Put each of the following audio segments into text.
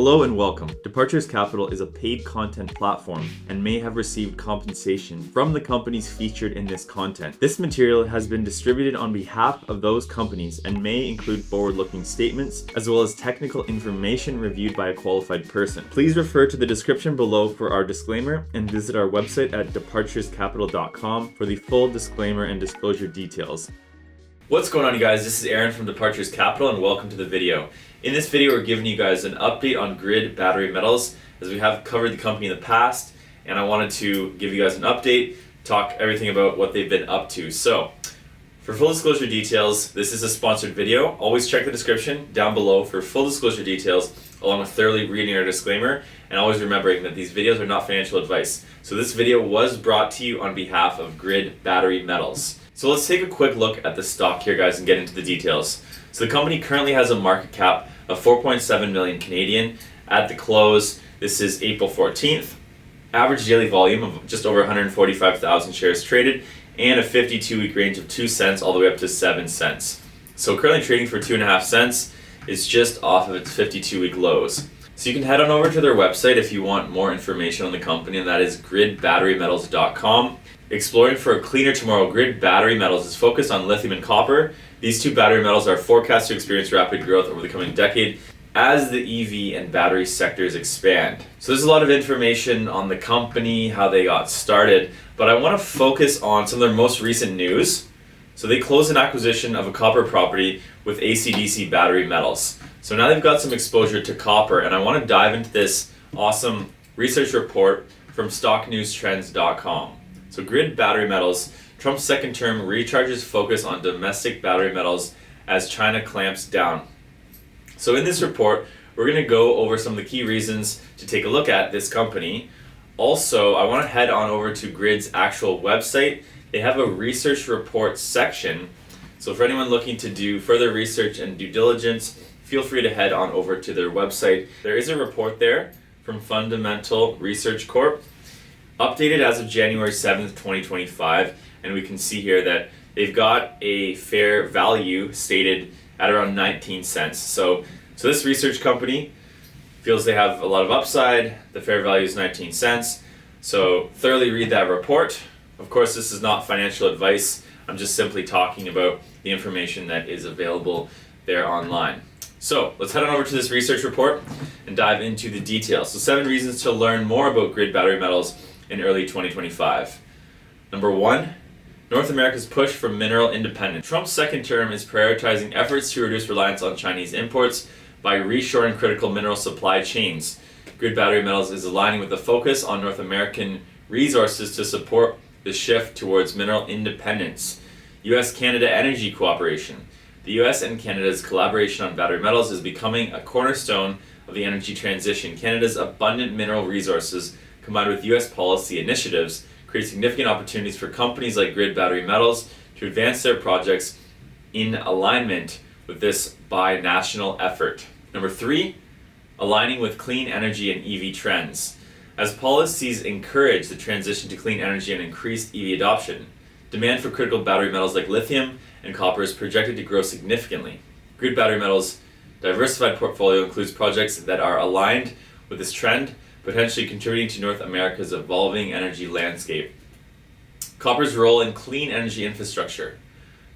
Hello and welcome. Departures Capital is a paid content platform and may have received compensation from the companies featured in this content. This material has been distributed on behalf of those companies and may include forward-looking statements as well as technical information reviewed by a qualified person. Please refer to the description below for our disclaimer and visit our website at departurescapital.com for the full disclaimer and disclosure details. What's going on, you guys? This is Aaron from Departures Capital and welcome to the video. In this video, we're giving you guys an update on Grid Battery Metals, as we have covered the company in the past, and I wanted to give you guys an update, talk everything about what they've been up to. So, for full disclosure details, this is a sponsored video. Always check the description down below for full disclosure details, along with thoroughly reading our disclaimer, and always remembering that these videos are not financial advice. So this video was brought to you on behalf of Grid Battery Metals. So let's take a quick look at the stock here, guys, and get into the details. So the company currently has a market cap of 4.7 million Canadian at the close. This is April 14th. Average daily volume of just over 145,000 shares traded, and a 52-week range of 2 cents all the way up to 7 cents. So currently trading for 2.5 cents. It's just off of its 52-week lows. So you can head on over to their website if you want more information on the company, and that is gridbatterymetals.com. Exploring for a cleaner tomorrow, Grid Battery Metals is focused on lithium and copper. These two battery metals are forecast to experience rapid growth over the coming decade as the EV and battery sectors expand. So there's a lot of information on the company, how they got started, but I want to focus on some of their most recent news. So they closed an acquisition of a copper property with AC/DC battery metals. So now they've got some exposure to copper, and I want to dive into this awesome research report from stocknewstrends.com. So Grid Battery Metals, Trump's second term recharges focus on domestic battery metals as China clamps down. So in this report, we're going to go over some of the key reasons to take a look at this company. Also, I want to head on over to Grid's actual website. They have a research report section. So for anyone looking to do further research and due diligence, feel free to head on over to their website. There is a report there from Fundamental Research Corp, updated as of January 7th, 2025, and we can see here that they've got a fair value stated at around 19 cents. So this research company feels they have a lot of upside. The fair value is 19 cents. So thoroughly read that report. Of course, this is not financial advice. I'm just simply talking about the information that is available there online. So let's head on over to this research report and dive into the details. So 7 reasons to learn more about Grid Battery Metals in early 2025. Number 1, North America's push for mineral independence. Trump's second term is prioritizing efforts to reduce reliance on Chinese imports by reshoring critical mineral supply chains. Grid Battery Metals is aligning with the focus on North American resources to support the shift towards mineral independence. U.S.-Canada Energy Cooperation. The U.S. and Canada's collaboration on battery metals is becoming a cornerstone of the energy transition. Canada's abundant mineral resources, combined with U.S. policy initiatives, create significant opportunities for companies like Grid Battery Metals to advance their projects in alignment with this bi-national effort. Number 3, aligning with clean energy and EV trends. As policies encourage the transition to clean energy and increased EV adoption, demand for critical battery metals like lithium and copper is projected to grow significantly. Grid Battery Metals' diversified portfolio includes projects that are aligned with this trend, potentially contributing to North America's evolving energy landscape. Copper's role in clean energy infrastructure.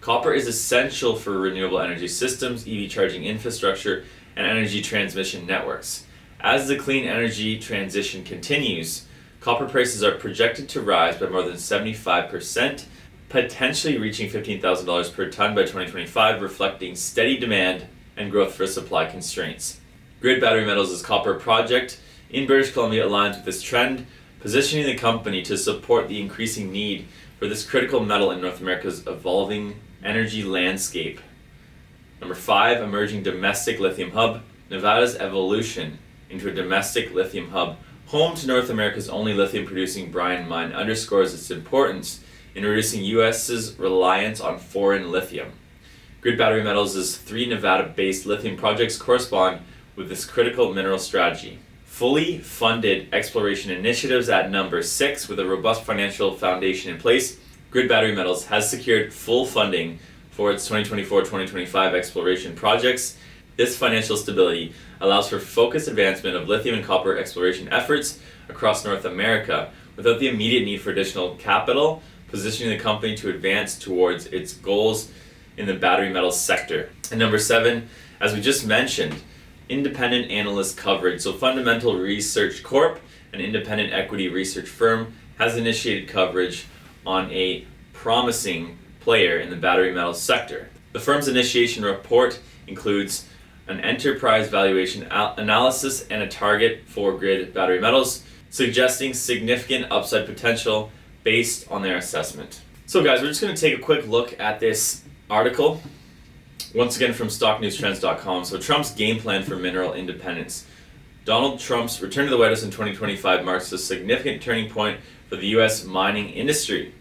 Copper is essential for renewable energy systems, EV charging infrastructure, and energy transmission networks. As the clean energy transition continues, copper prices are projected to rise by more than 75%, potentially reaching $15,000 per ton by 2025, reflecting steady demand and growth for supply constraints. Grid Battery Metals' copper project in British Columbia aligns with this trend, positioning the company to support the increasing need for this critical metal in North America's evolving energy landscape. Number 5, emerging domestic lithium hub. Nevada's evolution into a domestic lithium hub, home to North America's only lithium-producing brine mine, underscores its importance in reducing U.S.'s reliance on foreign lithium. Grid Battery Metals' 3 Nevada-based lithium projects correspond with this critical mineral strategy. Fully funded exploration initiatives at number 6, with a robust financial foundation in place, Grid Battery Metals has secured full funding for its 2024-2025 exploration projects This financial stability allows for focused advancement of lithium and copper exploration efforts across North America without the immediate need for additional capital, positioning the company to advance towards its goals in the battery metals sector. And number 7, as we just mentioned, independent analyst coverage. So Fundamental Research Corp, an independent equity research firm, has initiated coverage on a promising player in the battery metals sector. The firm's initiation report includes an enterprise valuation analysis and a target for Grid Battery Metals, suggesting significant upside potential based on their assessment. So guys, we're just going to take a quick look at this article, once again from stocknewstrends.com. So Trump's game plan for mineral independence. Donald Trump's return to the White House in 2025 marks a significant turning point for the U.S. mining industry.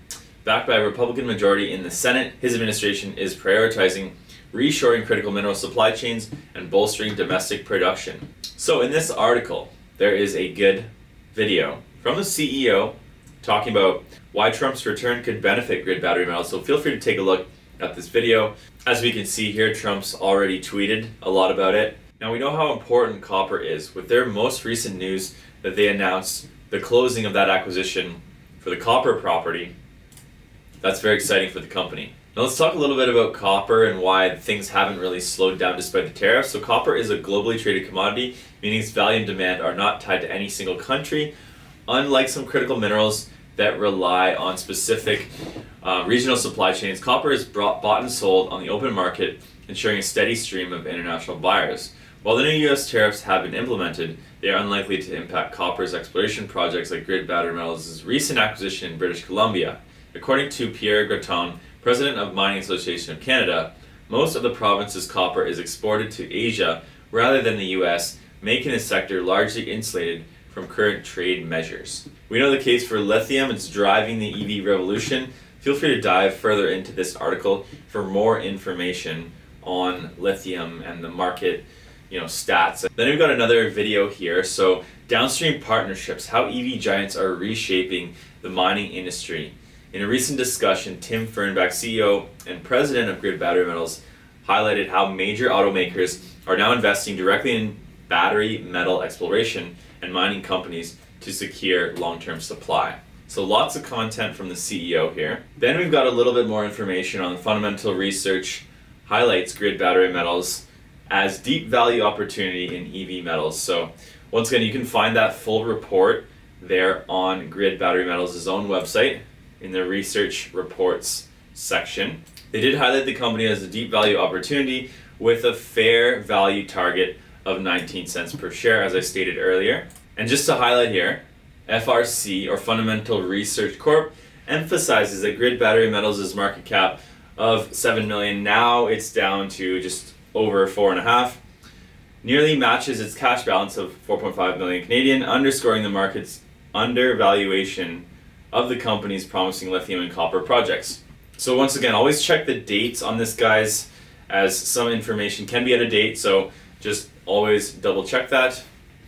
Backed by a Republican majority in the Senate, his administration is prioritizing reshoring critical mineral supply chains and bolstering domestic production. So in this article, there is a good video from the CEO talking about why Trump's return could benefit Grid Battery Metals. So feel free to take a look at this video. As we can see here, Trump's already tweeted a lot about it. Now we know how important copper is with their most recent news that they announced the closing of that acquisition for the copper property. That's very exciting for the company. Now let's talk a little bit about copper and why things haven't really slowed down despite the tariffs. So copper is a globally traded commodity, meaning its value and demand are not tied to any single country, unlike some critical minerals that rely on specific regional supply chains. Copper is bought and sold on the open market, ensuring a steady stream of international buyers. While the new U.S. tariffs have been implemented, they are unlikely to impact copper's exploration projects like Grid Battery Metals' recent acquisition in British Columbia. According to Pierre Graton, President of Mining Association of Canada, most of the province's copper is exported to Asia rather than the U.S., making the sector largely insulated from current trade measures. We know the case for lithium, it's driving the EV revolution. Feel free to dive further into this article for more information on lithium and the market, stats. Then we've got another video here. So downstream partnerships, how EV giants are reshaping the mining industry. In a recent discussion, Tim Fernbach, CEO and president of Grid Battery Metals, highlighted how major automakers are now investing directly in battery metal exploration and mining companies to secure long-term supply. So lots of content from the CEO here. Then we've got a little bit more information on the fundamental research highlights Grid Battery Metals as deep value opportunity in EV metals. So once again, you can find that full report there on Grid Battery Metals' own website in the research reports section. They did highlight the company as a deep value opportunity with a fair value target of 19 cents per share, as I stated earlier. And just to highlight here, FRC, or Fundamental Research Corp, emphasizes that Grid Battery Metals' market cap of 7 million, now it's down to just over 4.5, nearly matches its cash balance of 4.5 million Canadian, underscoring the market's undervaluation of the company's promising lithium and copper projects. So once again, always check the dates on this, guys, as some information can be out of date, so just always double check that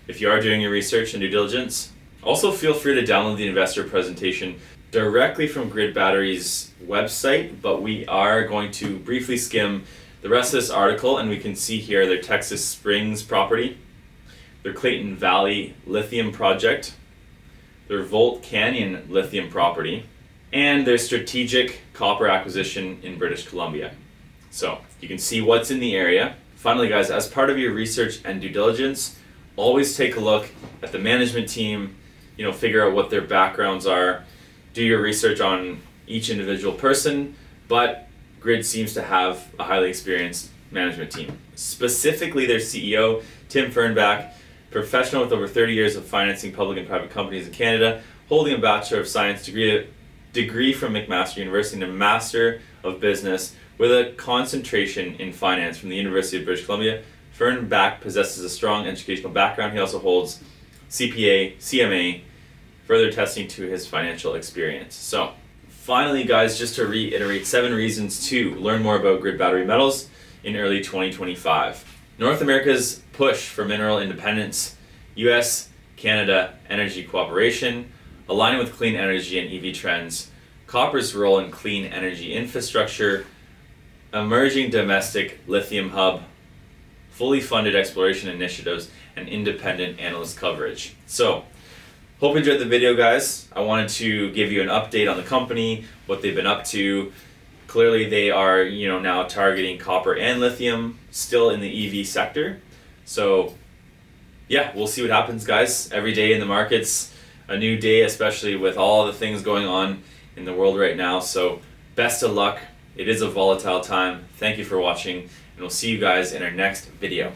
if you are doing your research and due diligence. Also feel free to download the investor presentation directly from Grid Battery's website, but we are going to briefly skim the rest of this article, and we can see here their Texas Springs property, their Clayton Valley lithium project, their Volt Canyon lithium property, and their strategic copper acquisition in British Columbia. So you can see what's in the area. Finally, guys, as part of your research and due diligence, always take a look at the management team, figure out what their backgrounds are, do your research on each individual person, but Grid seems to have a highly experienced management team. Specifically their CEO, Tim Fernbach, professional with over 30 years of financing public and private companies in Canada, holding a Bachelor of Science degree from McMaster University and a Master of Business with a concentration in finance from the University of British Columbia. Fernbach possesses a strong educational background. He also holds CPA, CMA, further testing to his financial experience. So finally, guys, just to reiterate 7 reasons to learn more about Grid Battery Metals in early 2025. North America's push for mineral independence, US, Canada energy cooperation, aligning with clean energy and EV trends, copper's role in clean energy infrastructure, emerging domestic lithium hub, fully funded exploration initiatives, and independent analyst coverage. So, hope you enjoyed the video, guys. I wanted to give you an update on the company, what they've been up to. Clearly, they are now targeting copper and lithium, still in the EV sector. So, yeah, we'll see what happens, guys. Every day in the markets, a new day, especially with all the things going on in the world right now. So, best of luck. It is a volatile time. Thank you for watching, and we'll see you guys in our next video.